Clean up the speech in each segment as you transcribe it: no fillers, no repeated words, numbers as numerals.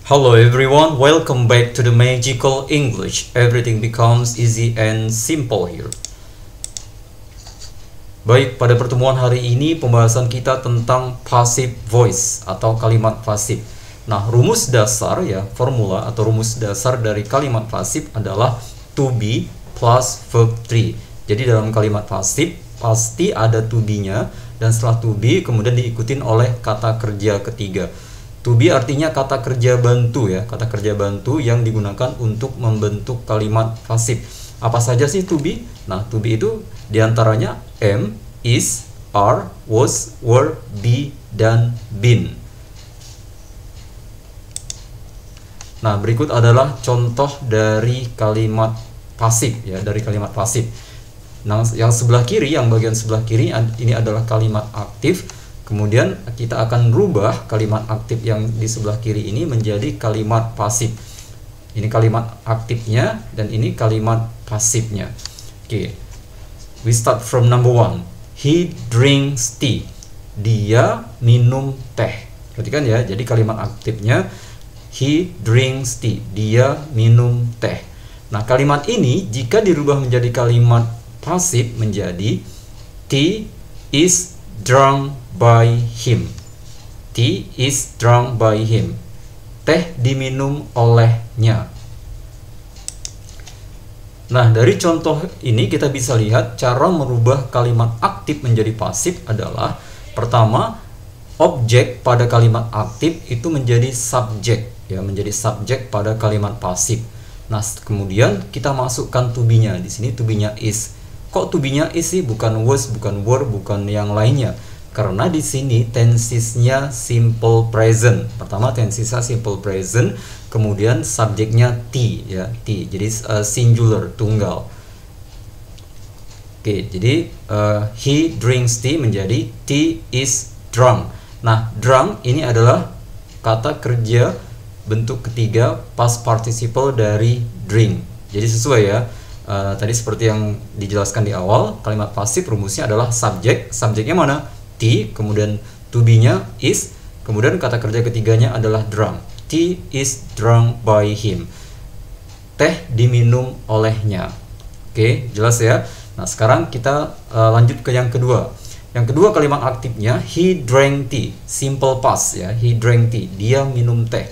Hello everyone, welcome back to the Magical English. Everything becomes easy and simple here. Baik, pada pertemuan hari ini pembahasan kita tentang passive voice atau kalimat pasif. Nah, rumus dasar ya, formula atau rumus dasar dari kalimat pasif adalah to be plus verb 3. Jadi dalam kalimat pasif pasti ada to be-nya dan setelah to be kemudian diikutin oleh kata kerja ketiga. To be artinya kata kerja bantu ya, kata kerja bantu yang digunakan untuk membentuk kalimat pasif. Apa saja sih to be? Nah, to be itu diantaranya am, is, are, was, were, be, dan been. Nah, berikut adalah contoh dari kalimat pasif ya, dari kalimat pasif. Nah, yang sebelah kiri, yang bagian sebelah kiri ini adalah kalimat aktif. Kemudian kita akan rubah kalimat aktif yang di sebelah kiri ini menjadi kalimat pasif. Ini kalimat aktifnya dan ini kalimat pasifnya. Oke. We start from number 1. He drinks tea. Dia minum teh. Perhatikan ya, jadi kalimat aktifnya he drinks tea. Dia minum teh. Nah, kalimat ini jika dirubah menjadi kalimat pasif menjadi tea is drunk by him. Tea is drunk by him. Teh diminum olehnya. Nah, dari contoh ini kita bisa lihat cara merubah kalimat aktif menjadi pasif adalah pertama, objek pada kalimat aktif itu menjadi subjek ya, menjadi subjek pada kalimat pasif. Nah, kemudian kita masukkan to be-nya. Di sini to be-nya is. Kok to be-nya is sih, bukan was, bukan were, bukan yang lainnya? Karena di sini tensesnya simple present. Pertama tensesnya simple present, kemudian subjeknya T ya, T. Jadi singular, tunggal. Oke, jadi he drinks tea menjadi tea is drunk. Nah, drunk ini adalah kata kerja bentuk ketiga past participle dari drink. Jadi sesuai ya. Tadi seperti yang dijelaskan di awal, kalimat pasif rumusnya adalah subjek. Subjeknya mana? T, kemudian to be-nya is, kemudian kata kerja ketiganya adalah drunk. Tea is drunk by him. Teh diminum olehnya. Oke, jelas ya. Nah, sekarang kita lanjut ke yang kedua. Yang kedua kalimat aktifnya he drank tea, simple past ya. He drank tea, dia minum teh.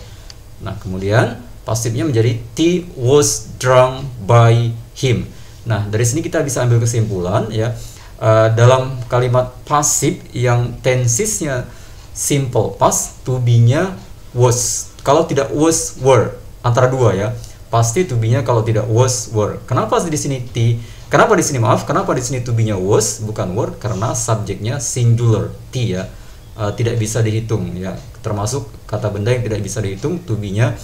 Nah, kemudian pasifnya menjadi tea was drunk by him. Nah, dari sini kita bisa ambil kesimpulan ya. Dalam kalimat pasif yang tensesnya simple past, to be-nya was. Kalau tidak was, were, antara dua ya. Pasti to be-nya kalau tidak was, were. Kenapa di sini t? Kenapa di sini Kenapa di sini to be-nya was bukan were? Karena subjeknya singular t ya. Tidak bisa dihitung ya. Termasuk kata benda yang tidak bisa dihitung, to be-nya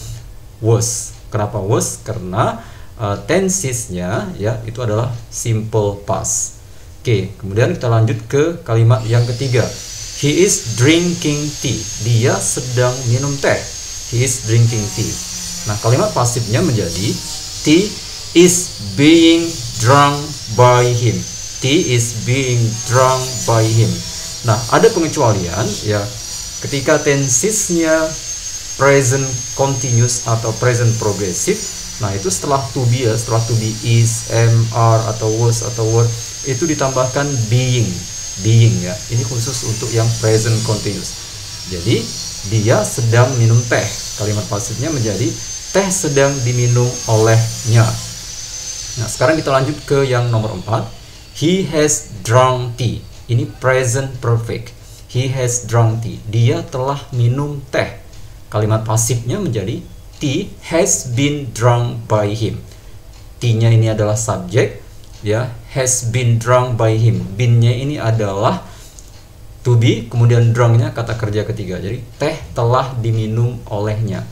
was. Kenapa was? Karena tensesnya ya itu adalah simple past. Oke, kemudian kita lanjut ke kalimat yang ketiga. He is drinking tea. Dia sedang minum teh. He is drinking tea. Nah, kalimat pasifnya menjadi tea is being drunk by him. Tea is being drunk by him. Nah, ada pengecualian ya. Ketika tensesnya present continuous atau present progressive, nah itu setelah to be ya, setelah to be is, am, are, atau was, atau were, itu ditambahkan being ya. Ini khusus untuk yang present continuous. Jadi dia sedang minum teh. Kalimat pasifnya menjadi teh sedang diminum olehnya. Nah, sekarang kita lanjut ke yang nomor 4. He has drunk tea. Ini present perfect. He has drunk tea. Dia telah minum teh. Kalimat pasifnya menjadi tea has been drunk by him. T-nya ini adalah subjek ya, has been drunk by him. Been-nya ini adalah to be, kemudian drunk-nya kata kerja ketiga. Jadi teh telah diminum olehnya.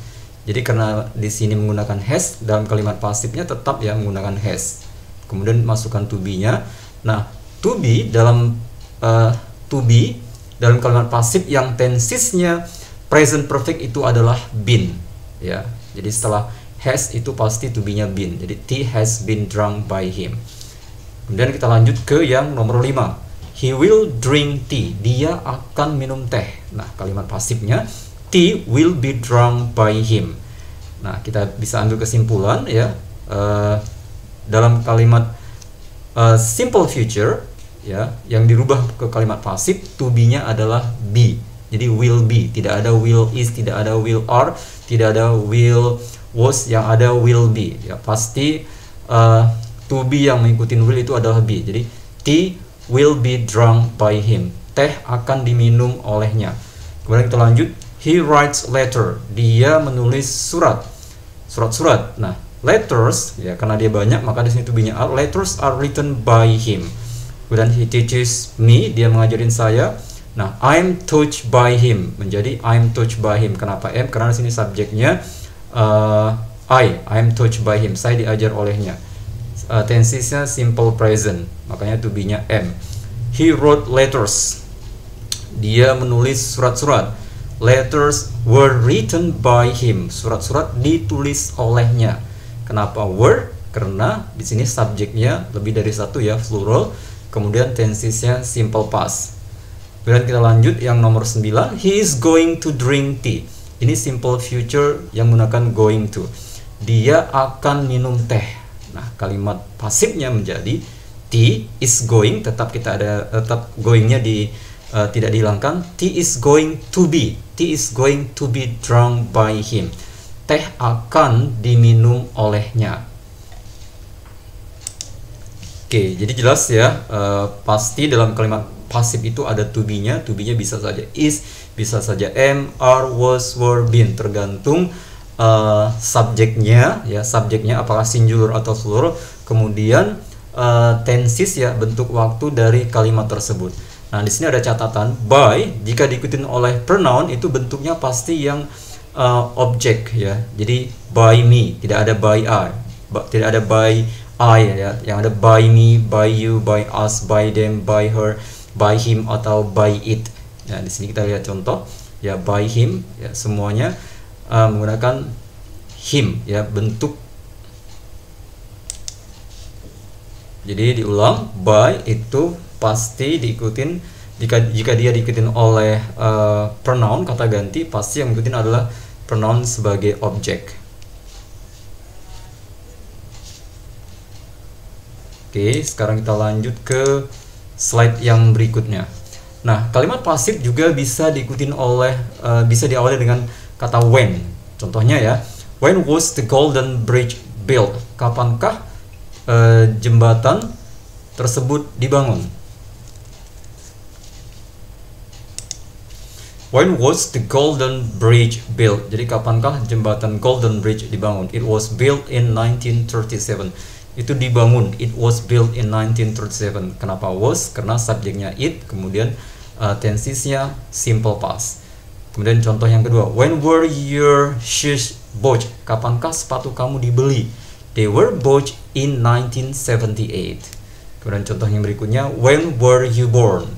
Jadi karena di sini menggunakan has, dalam kalimat pasifnya tetap ya menggunakan has. Kemudian masukkan to be-nya. Nah, to be dalam kalimat pasif yang tensesnya present perfect itu adalah been ya. Jadi setelah has itu pasti to be-nya been. Jadi tea has been drunk by him. Kemudian kita lanjut ke yang nomor 5. He will drink tea. Dia akan minum teh. Nah, kalimat pasifnya tea will be drunk by him. Nah, kita bisa ambil kesimpulan ya, dalam kalimat simple future ya, yang dirubah ke kalimat pasif, to be-nya adalah be. Jadi will be, tidak ada will is, tidak ada will are, tidak ada will was, yang ada will be ya. Pasti to be yang mengikuti will itu adalah be. Jadi tea will be drunk by him. Teh akan diminum olehnya. Kemudian kita lanjut, he writes letter. Dia menulis surat-surat. Nah, letters ya, karena dia banyak maka di sini to be-nya are. Letters are written by him. Kemudian he teaches me, dia mengajarin saya. Nah, I'm touched by him menjadi I'm touched by him. Kenapa M? Karena di sini subjeknya I'm touched by him. Saya diajar olehnya. Tensesnya simple present, makanya to be-nya M. He wrote letters. Dia menulis surat-surat. Letters were written by him. Surat-surat ditulis olehnya. Kenapa were? Karena di sini subjeknya lebih dari satu ya, plural. Kemudian tensesnya simple past. Kemudian kita lanjut yang nomor 9, he is going to drink tea. Ini simple future yang menggunakan going to. Dia akan minum teh. Nah, kalimat pasifnya menjadi tea is going, tetap going-nya tidak dihilangkan. Tea is going to be. Tea is going to be drunk by him. Teh akan diminum olehnya. Oke, jadi jelas ya, pasti dalam kalimat pasif itu ada to be-nya. To be-nya bisa saja is, bisa saja am, are, was, were, been, tergantung subjeknya ya, subjeknya apakah singular atau plural. Kemudian tenses ya, bentuk waktu dari kalimat tersebut. Nah, di sini ada catatan, by jika diikutin oleh pronoun itu bentuknya pasti yang objek ya. Jadi by me, tidak ada by I, tidak ada by I ya, yang ada by me, by you, by us, by them, by her, by him atau by it. Ya, di sini kita lihat contoh ya, by him ya, semuanya menggunakan him ya, bentuk. Jadi diulang, by itu pasti diikutin, jika dia diikutin oleh pronoun kata ganti, pasti yang diikutin adalah pronoun sebagai objek. Oke, sekarang kita lanjut ke slide yang berikutnya. Nah, kalimat pasif juga bisa diikutin oleh bisa diawali dengan kata when. Contohnya ya, when was the Golden Bridge built? Kapankah jembatan tersebut dibangun? When was the Golden Bridge built? Jadi kapankah jembatan Golden Bridge dibangun? It was built in 1937. Itu dibangun, it was built in 1937. Kenapa was? Karena subjeknya it, kemudian tensesnya simple past. Kemudian contoh yang kedua, when were your shoes bought? Kapankah sepatu kamu dibeli? They were bought in 1978. Kemudian contoh yang berikutnya, when were you born?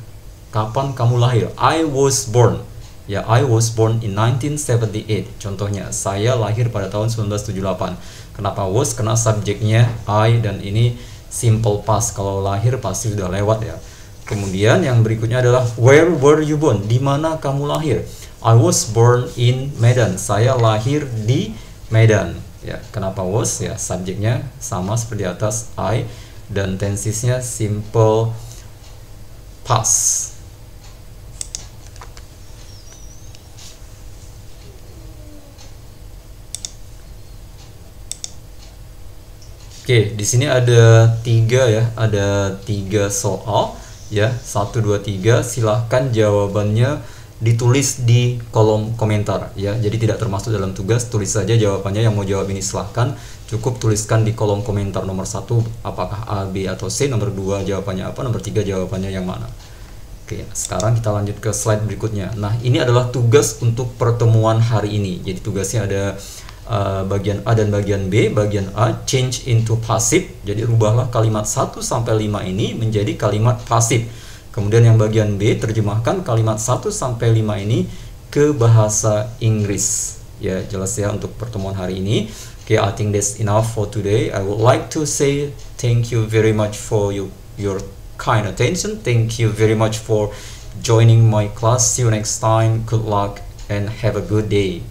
Kapan kamu lahir? I was born. Ya, I was born in 1978. Contohnya, saya lahir pada tahun 1978. Kenapa was? Karena subjeknya I dan ini simple past. Kalau lahir pasti sudah lewat ya. Kemudian yang berikutnya adalah where were you born? Di mana kamu lahir? I was born in Medan. Saya lahir di Medan. Ya, kenapa was? Ya, subjeknya sama seperti atas I dan tensesnya simple past. Oke, di sini ada tiga soal ya, 1, 2, 3. Silahkan jawabannya ditulis di kolom komentar ya. Jadi tidak termasuk dalam tugas, tulis saja jawabannya. Yang mau jawab ini silahkan, cukup tuliskan di kolom komentar. Nomor 1 apakah A, B atau C, nomor 2 jawabannya apa, nomor 3 jawabannya yang mana. Oke, sekarang kita lanjut ke slide berikutnya. Nah, ini adalah tugas untuk pertemuan hari ini. Jadi tugasnya ada bagian A dan bagian B. Bagian A, change into passive. Jadi rubahlah kalimat 1 sampai 5 ini menjadi kalimat pasif. Kemudian yang bagian B, terjemahkan kalimat 1 sampai 5 ini ke bahasa Inggris. Ya, jelas ya untuk pertemuan hari ini. Okay, I think that's enough for today. I would like to say thank you very much for your kind attention. Thank you very much for joining my class. See you next time. Good luck and have a good day.